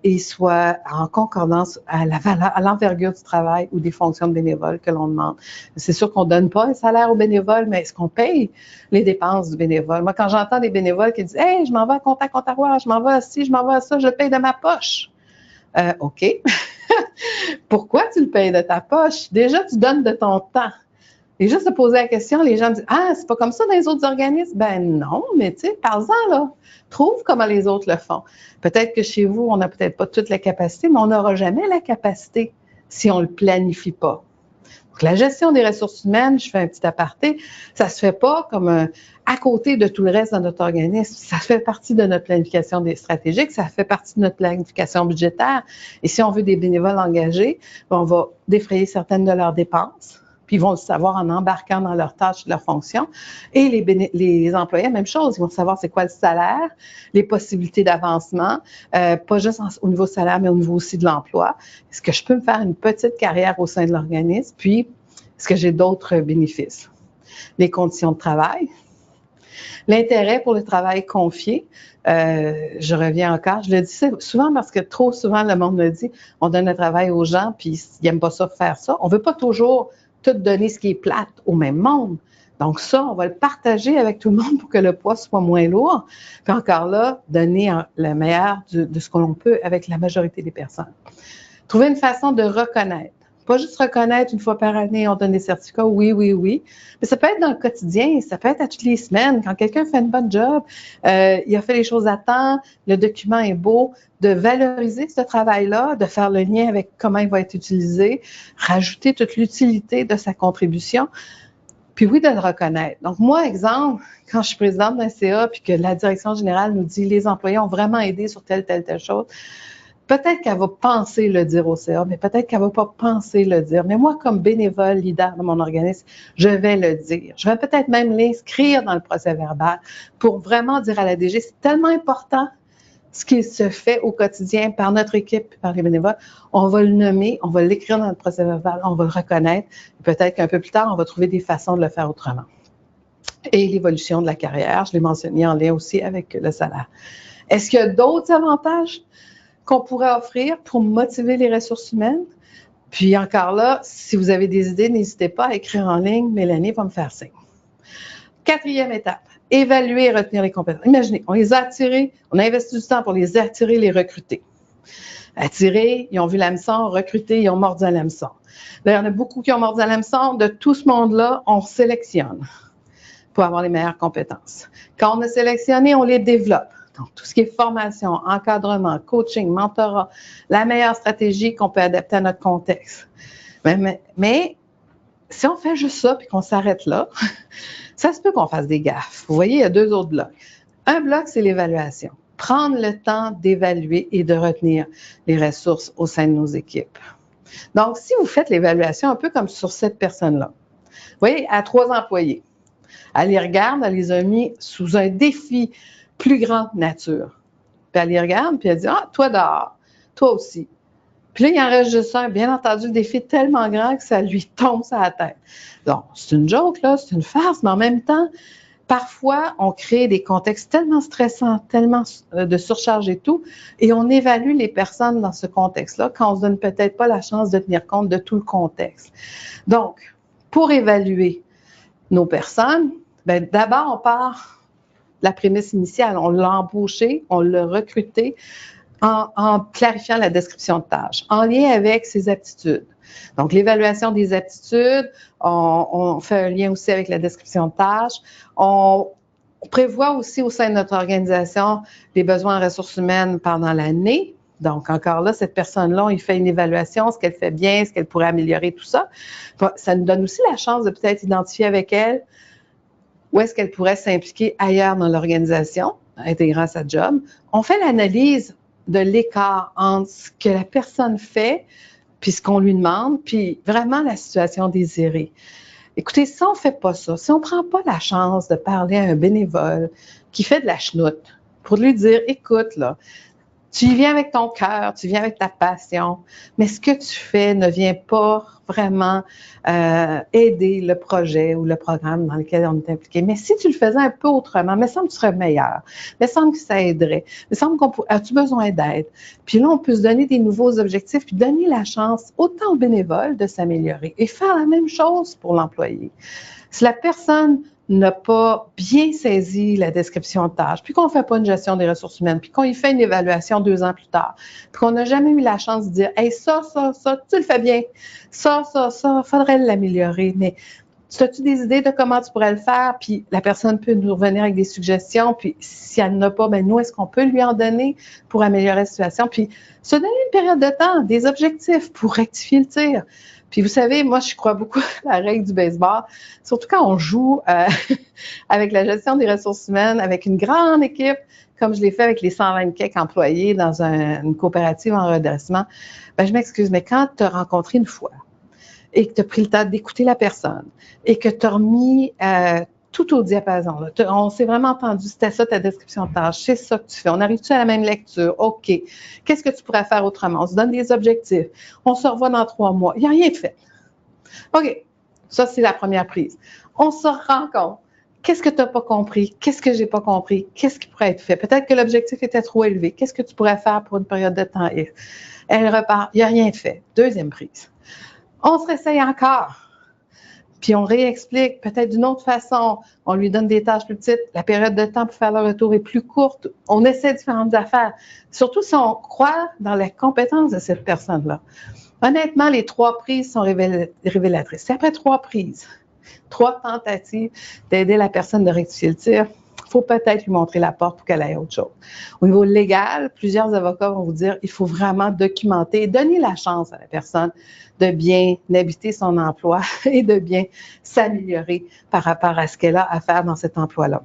et soit en concordance à la valeur, à l'envergure du travail ou des fonctions de bénévoles que l'on demande. C'est sûr qu'on ne donne pas un salaire aux bénévoles, mais est-ce qu'on paye les dépenses du bénévole? Moi, quand j'entends des bénévoles qui disent « Hey, je m'en vais à Contact Ontario, je m'en vais à ci, je m'en vais à ça, je le paye de ma poche. » OK. Pourquoi tu le payes de ta poche? Déjà, tu donnes de ton temps. Et juste de poser la question, les gens disent « Ah, c'est pas comme ça dans les autres organismes? » Ben non, mais tu sais, parle-en là. Trouve comment les autres le font. Peut-être que chez vous, on n'a peut-être pas toute la capacité, mais on n'aura jamais la capacité si on ne le planifie pas. Donc, la gestion des ressources humaines, je fais un petit aparté, ça se fait pas comme à côté de tout le reste de notre organisme. Ça fait partie de notre planification stratégique, ça fait partie de notre planification budgétaire. Et si on veut des bénévoles engagés, on va défrayer certaines de leurs dépenses. Puis ils vont le savoir en embarquant dans leurs tâches, leurs fonctions. Et les employés, même chose, ils vont savoir c'est quoi le salaire, les possibilités d'avancement, pas juste au niveau salaire, mais au niveau aussi de l'emploi. Est-ce que je peux me faire une petite carrière au sein de l'organisme? Puis, est-ce que j'ai d'autres bénéfices? Les conditions de travail. L'intérêt pour le travail confié, je reviens encore, je le dis souvent parce que trop souvent le monde me dit, on donne le travail aux gens puis ils n'aiment pas ça faire ça. On veut pas toujours tout donner ce qui est plate au même monde. Donc ça, on va le partager avec tout le monde pour que le poids soit moins lourd. Puis encore là, donner le meilleur de ce que l'on peut avec la majorité des personnes. Trouver une façon de reconnaître. Pas juste reconnaître une fois par année, on donne des certificats, oui, oui, oui. Mais ça peut être dans le quotidien, ça peut être à toutes les semaines, quand quelqu'un fait une bonne job, il a fait les choses à temps, le document est beau, de valoriser ce travail-là, de faire le lien avec comment il va être utilisé, rajouter toute l'utilité de sa contribution, puis oui, de le reconnaître. Donc moi, exemple, quand je suis présidente d'un CA, puis que la direction générale nous dit les employés ont vraiment aidé sur telle chose, peut-être qu'elle va penser le dire au CA, mais peut-être qu'elle va pas penser le dire. Mais moi, comme bénévole, leader de mon organisme, je vais le dire. Je vais peut-être même l'inscrire dans le procès verbal pour vraiment dire à la DG, c'est tellement important ce qui se fait au quotidien par notre équipe, par les bénévoles. On va le nommer, on va l'écrire dans le procès verbal, on va le reconnaître. Peut-être qu'un peu plus tard, on va trouver des façons de le faire autrement. Et l'évolution de la carrière, je l'ai mentionné en lien aussi avec le salaire. Est-ce qu'il y a d'autres avantages qu'on pourrait offrir pour motiver les ressources humaines? Puis encore là, si vous avez des idées, n'hésitez pas à écrire en ligne. Mélanie va me faire signe. 4e étape, évaluer et retenir les compétences. Imaginez, on les a attirés, on a investi du temps pour les attirer, les recruter. Attirer, ils ont vu l'hameçon, recruter, ils ont mordu à l'hameçon. Là, il y en a beaucoup qui ont mordu à l'hameçon. De tout ce monde-là, on sélectionne pour avoir les meilleures compétences. Quand on a sélectionné, on les développe. Donc, tout ce qui est formation, encadrement, coaching, mentorat, la meilleure stratégie qu'on peut adapter à notre contexte. Mais si on fait juste ça puis qu'on s'arrête là, ça se peut qu'on fasse des gaffes. Vous voyez, il y a 2 autres blocs. Un bloc, c'est l'évaluation. Prendre le temps d'évaluer et de retenir les ressources au sein de nos équipes. Donc, si vous faites l'évaluation un peu comme sur cette personne-là, vous voyez, à 3 employés, elle les regarde, elle les a mis sous un défi plus grande nature. Puis elle les regarde, puis elle dit « Ah, toi dehors, toi aussi. » Puis là, il en reste juste un. Bien entendu, le défi est tellement grand que ça lui tombe sur la tête. Donc, c'est une joke, là, c'est une farce, mais en même temps, parfois, on crée des contextes tellement stressants, tellement de surcharge et tout, et on évalue les personnes dans ce contexte-là quand on se donne peut-être pas la chance de tenir compte de tout le contexte. Donc, pour évaluer nos personnes, bien, d'abord, on part la prémisse initiale. On l'a embauché, on l'a recruté en clarifiant la description de tâches, en lien avec ses aptitudes. Donc, l'évaluation des aptitudes, on fait un lien aussi avec la description de tâches. On prévoit aussi au sein de notre organisation les besoins en ressources humaines pendant l'année. Donc, encore là, cette personne-là, on y fait une évaluation, ce qu'elle fait bien, ce qu'elle pourrait améliorer, tout ça. Ça nous donne aussi la chance de peut-être identifier avec elle où est-ce qu'elle pourrait s'impliquer ailleurs dans l'organisation, intégrant sa job. On fait l'analyse de l'écart entre ce que la personne fait, puis ce qu'on lui demande, puis vraiment la situation désirée. Écoutez, si on ne fait pas ça, si on ne prend pas la chance de parler à un bénévole qui fait de la chenoute pour lui dire, écoute, là, tu y viens avec ton cœur, tu viens avec ta passion, mais ce que tu fais ne vient pas vraiment aider le projet ou le programme dans lequel on est impliqué. Mais si tu le faisais un peu autrement, il me semble que tu serais meilleur. Il me semble que ça aiderait. Il me semble as-tu besoin d'aide? Puis là, on peut se donner des nouveaux objectifs, puis donner la chance autant aux bénévoles de s'améliorer et faire la même chose pour l'employé. Si la personne n'a pas bien saisi la description de tâche, puis qu'on ne fait pas une gestion des ressources humaines, puis qu'on y fait une évaluation 2 ans plus tard, puis qu'on n'a jamais eu la chance de dire « Hey, ça, tu le fais bien. Ça, faudrait l'améliorer. » Mais as-tu des idées de comment tu pourrais le faire? Puis la personne peut nous revenir avec des suggestions, puis si elle n'en a pas, bien nous, est-ce qu'on peut lui en donner pour améliorer la situation? Puis se donner une période de temps, des objectifs pour rectifier le tir. Puis vous savez, moi, je crois beaucoup à la règle du baseball, surtout quand on joue avec la gestion des ressources humaines, avec une grande équipe, comme je l'ai fait avec les 120 quelques employés dans une coopérative en redressement. Ben, je m'excuse, mais quand tu as rencontré une fois et que tu as pris le temps d'écouter la personne et que tu as remis tout au diapason, là, on s'est vraiment entendu, c'était ça ta description de tâche, c'est ça que tu fais, on arrive-tu à la même lecture? OK. Qu'est-ce que tu pourrais faire autrement? On se donne des objectifs. On se revoit dans 3 mois. Il n'y a rien de fait. OK. Ça, c'est la première prise. On se rencontre. Qu'est-ce que tu n'as pas compris? Qu'est-ce que j'ai pas compris? Qu'est-ce qui pourrait être fait? Peut-être que l'objectif était trop élevé. Qu'est-ce que tu pourrais faire pour une période de temps X? Elle repart. Il n'y a rien de fait. Deuxième prise. On se réessaye encore. Puis on réexplique peut-être d'une autre façon. On lui donne des tâches plus petites. La période de temps pour faire le retour est plus courte. On essaie différentes affaires. Surtout si on croit dans les compétences de cette personne-là. Honnêtement, les 3 prises sont révélatrices. C'est après 3 prises, 3 tentatives d'aider la personne de rectifier le tir, il faut peut-être lui montrer la porte pour qu'elle aille à autre chose. Au niveau légal, plusieurs avocats vont vous dire qu'il faut vraiment documenter, donner la chance à la personne de bien habiter son emploi et de bien s'améliorer par rapport à ce qu'elle a à faire dans cet emploi-là.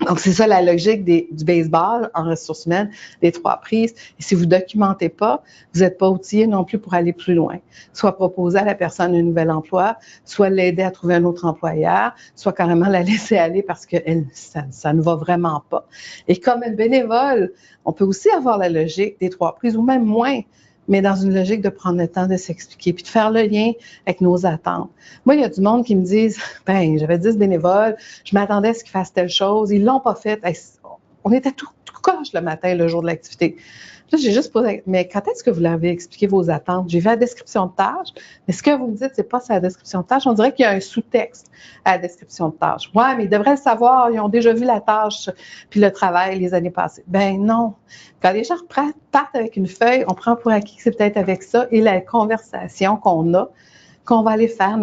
Donc, c'est ça la logique du baseball en ressources humaines, les 3 prises. Et si vous ne documentez pas, vous n'êtes pas outillé non plus pour aller plus loin. Soit proposer à la personne un nouvel emploi, soit l'aider à trouver un autre employeur, soit carrément la laisser aller parce que ça ne va vraiment pas. Et comme un bénévole, on peut aussi avoir la logique des 3 prises ou même moins, mais dans une logique de prendre le temps de s'expliquer puis de faire le lien avec nos attentes. Moi, il y a du monde qui me disent, ben, j'avais 10 bénévoles, je m'attendais à ce qu'ils fassent telle chose, ils l'ont pas fait. On était tout coche le matin, le jour de l'activité. Là, j'ai juste posé, mais quand est-ce que vous leur avez expliqué vos attentes? J'ai vu la description de tâche, mais ce que vous me dites, c'est pas sa description de tâche. On dirait qu'il y a un sous-texte à la description de tâche. Ouais, mais ils devraient le savoir, ils ont déjà vu la tâche puis le travail les années passées. Ben non. Quand les gens partent avec une feuille, on prend pour acquis que c'est peut-être avec ça et la conversation qu'on a, qu'on va aller faire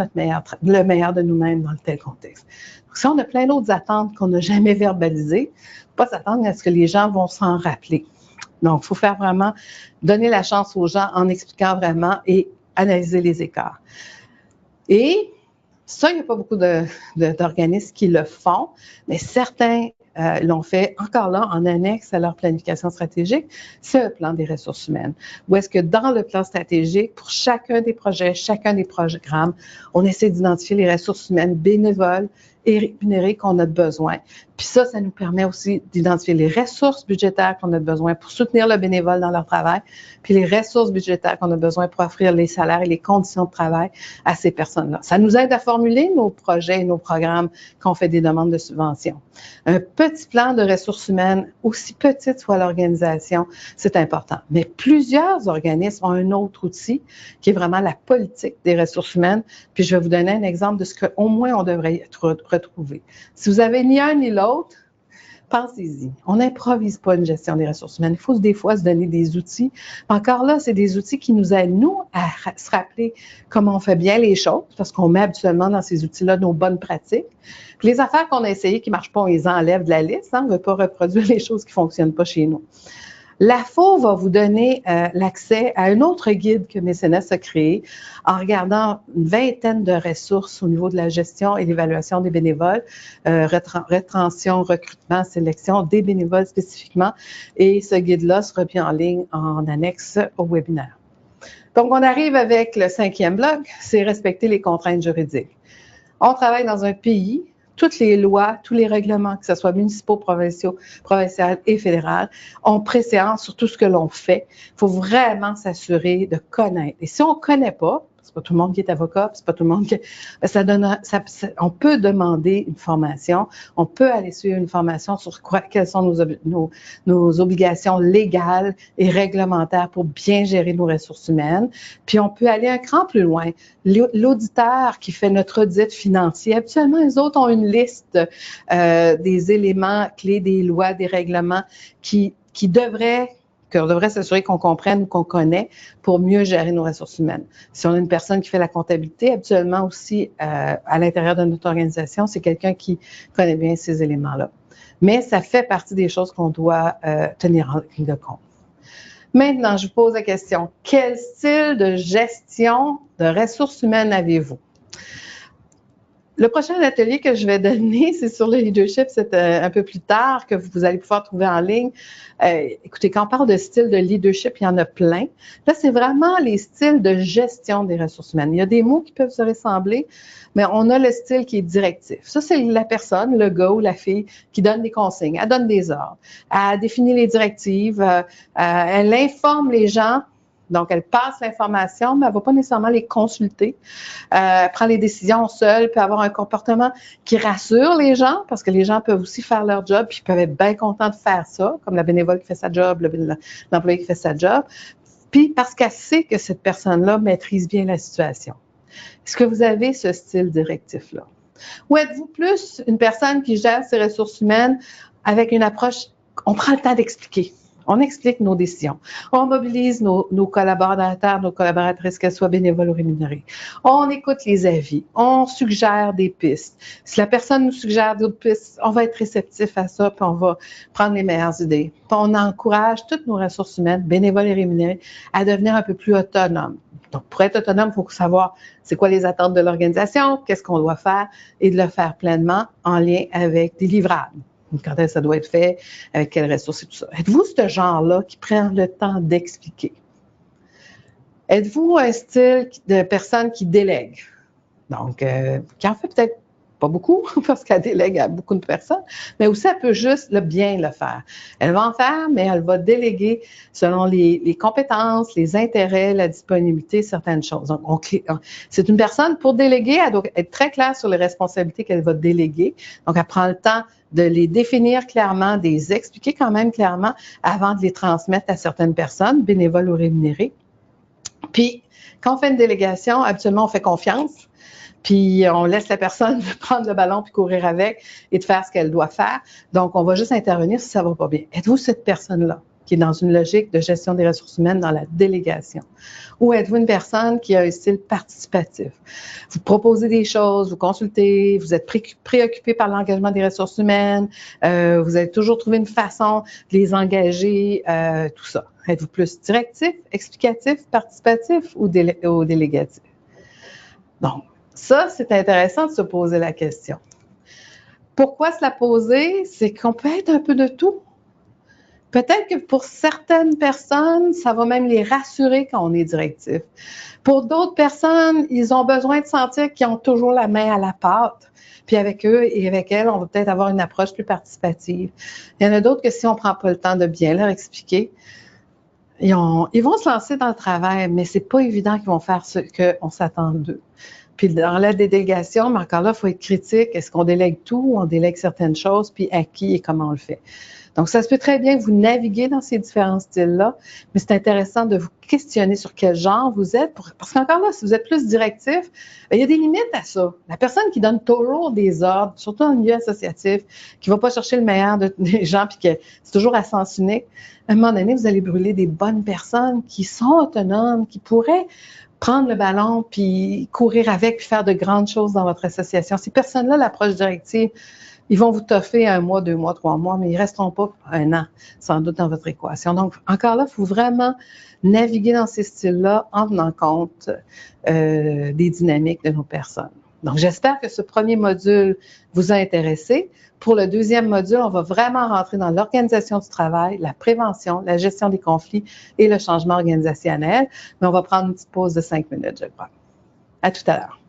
le meilleur de nous-mêmes dans tel contexte. Donc, si on a plein d'autres attentes qu'on n'a jamais verbalisées, il ne faut pas s'attendre à ce que les gens vont s'en rappeler. Donc, il faut faire vraiment, donner la chance aux gens en expliquant vraiment et analyser les écarts. Et ça, il n'y a pas beaucoup d'organismes qui le font, mais certains l'ont fait encore là en annexe à leur planification stratégique, c'est un plan des ressources humaines. Où est-ce que dans le plan stratégique, pour chacun des projets, chacun des programmes, on essaie d'identifier les ressources humaines bénévoles et rémunérées qu'on a besoin. Puis ça nous permet aussi d'identifier les ressources budgétaires qu'on a besoin pour soutenir le bénévole dans leur travail, puis les ressources budgétaires qu'on a besoin pour offrir les salaires et les conditions de travail à ces personnes-là. Ça nous aide à formuler nos projets et nos programmes quand on fait des demandes de subvention. Un petit plan de ressources humaines, aussi petite soit l'organisation, c'est important. Mais plusieurs organismes ont un autre outil qui est vraiment la politique des ressources humaines. Puis je vais vous donner un exemple de ce qu'au moins on devrait retrouver. Si vous avez ni un ni l'autre, pensez-y. On n'improvise pas une gestion des ressources humaines. Il faut des fois se donner des outils. Encore là, c'est des outils qui nous aident, nous, à se rappeler comment on fait bien les choses, parce qu'on met habituellement dans ces outils-là nos bonnes pratiques. Puis les affaires qu'on a essayées qui ne marchent pas, on les enlève de la liste. On ne veut pas reproduire les choses qui ne fonctionnent pas chez nous. L'AFO va vous donner l'accès à un autre guide que Mécénas a créé en regardant une vingtaine de ressources au niveau de la gestion et l'évaluation des bénévoles, rétention, recrutement, sélection des bénévoles spécifiquement. Et ce guide-là sera mis en ligne en annexe au webinaire. Donc, on arrive avec le 5e bloc, c'est respecter les contraintes juridiques. On travaille dans un pays, toutes les lois, tous les règlements, que ce soit municipaux, provinciaux et fédéral, ont préséance sur tout ce que l'on fait. Il faut vraiment s'assurer de connaître. Et si on ne connaît pas, c'est pas tout le monde qui est avocat, c'est pas tout le monde qui... on peut demander une formation, on peut aller suivre une formation sur quelles sont nos obligations légales et réglementaires pour bien gérer nos ressources humaines. Puis on peut aller un cran plus loin. L'auditeur qui fait notre audit financier, habituellement, les autres ont une liste des éléments clés, des lois, des règlements qu'on devrait s'assurer qu'on comprenne ou qu'on connaît pour mieux gérer nos ressources humaines. Si on a une personne qui fait la comptabilité, habituellement aussi, à l'intérieur de notre organisation, c'est quelqu'un qui connaît bien ces éléments-là. Mais ça fait partie des choses qu'on doit tenir en ligne de compte. Maintenant, je vous pose la question, quel style de gestion de ressources humaines avez-vous? Le prochain atelier que je vais donner, c'est sur le leadership, c'est un peu plus tard que vous allez pouvoir trouver en ligne. Écoutez, quand on parle de style de leadership, il y en a plein. Là, c'est vraiment les styles de gestion des ressources humaines. Il y a des mots qui peuvent se ressembler, mais on a le style qui est directif. Ça, c'est la personne, le gars ou la fille qui donne des consignes, elle donne des ordres, elle définit les directives, elle informe les gens Donc, elle passe l'information, mais elle ne va pas nécessairement les consulter. Elle prend les décisions seule, peut avoir un comportement qui rassure les gens, parce que les gens peuvent aussi faire leur job, puis ils peuvent être bien contents de faire ça, comme la bénévole qui fait sa job, l'employé qui fait sa job. Puis parce qu'elle sait que cette personne-là maîtrise bien la situation. Est-ce que vous avez ce style directif-là? Ou êtes-vous plus une personne qui gère ses ressources humaines avec une approche, on prend le temps d'expliquer. On explique nos décisions. On mobilise nos collaborateurs, nos collaboratrices, qu'elles soient bénévoles ou rémunérées. On écoute les avis. On suggère des pistes. Si la personne nous suggère d'autres pistes, on va être réceptif à ça, puis on va prendre les meilleures idées. Puis on encourage toutes nos ressources humaines, bénévoles et rémunérées, à devenir un peu plus autonomes. Donc, pour être autonome, il faut savoir c'est quoi les attentes de l'organisation, qu'est-ce qu'on doit faire, et de le faire pleinement en lien avec des livrables. Quand est-ce que ça doit être fait, avec quelles ressources et tout ça. Êtes-vous ce genre-là qui prend le temps d'expliquer? Êtes-vous un style de personne qui délègue? Donc, qui en fait peut-être pas beaucoup, parce qu'elle délègue à beaucoup de personnes, mais aussi elle peut juste bien le faire. Elle va en faire, mais elle va déléguer selon les compétences, les intérêts, la disponibilité, certaines choses. Donc, c'est une personne, pour déléguer, elle doit être très claire sur les responsabilités qu'elle va déléguer. Donc, elle prend le temps de les définir clairement, de les expliquer quand même clairement avant de les transmettre à certaines personnes, bénévoles ou rémunérées. Puis, quand on fait une délégation, habituellement, on fait confiance. Puis on laisse la personne prendre le ballon puis courir avec et de faire ce qu'elle doit faire. Donc, on va juste intervenir si ça va pas bien. Êtes-vous cette personne-là qui est dans une logique de gestion des ressources humaines dans la délégation? Ou êtes-vous une personne qui a un style participatif? Vous proposez des choses, vous consultez, vous êtes préoccupé par l'engagement des ressources humaines, vous avez toujours trouvé une façon de les engager, tout ça. Êtes-vous plus directif, explicatif, participatif ou délégatif? Donc, ça, c'est intéressant de se poser la question. Pourquoi se la poser? C'est qu'on peut être un peu de tout. Peut-être que pour certaines personnes, ça va même les rassurer quand on est directif. Pour d'autres personnes, ils ont besoin de sentir qu'ils ont toujours la main à la pâte. Puis avec eux et avec elles, on va peut-être avoir une approche plus participative. Il y en a d'autres que si on ne prend pas le temps de bien leur expliquer, ils vont se lancer dans le travail, mais c'est pas évident qu'ils vont faire ce qu'on s'attend d'eux. Puis dans la délégation, mais encore là, il faut être critique. Est-ce qu'on délègue tout ou on délègue certaines choses, puis à qui et comment on le fait? Donc, ça se peut très bien que vous naviguez dans ces différents styles-là, mais c'est intéressant de vous questionner sur quel genre vous êtes, parce qu'encore là, si vous êtes plus directif, bien, il y a des limites à ça. La personne qui donne toujours des ordres, surtout dans le milieu associatif, qui ne va pas chercher le meilleur des gens, puis que c'est toujours à sens unique, à un moment donné, vous allez brûler des bonnes personnes qui sont autonomes, qui pourraient prendre le ballon, puis courir avec, puis faire de grandes choses dans votre association. Ces personnes-là, l'approche directive, ils vont vous toffer 1 mois, 2 mois, 3 mois, mais ils ne resteront pas 1 an, sans doute, dans votre équation. Donc, encore là, il faut vraiment naviguer dans ces styles-là en tenant compte des dynamiques de nos personnes. Donc, j'espère que ce premier module vous a intéressé. Pour le deuxième module, on va vraiment rentrer dans l'organisation du travail, la prévention, la gestion des conflits et le changement organisationnel. Mais on va prendre une petite pause de 5 minutes, je crois. À tout à l'heure.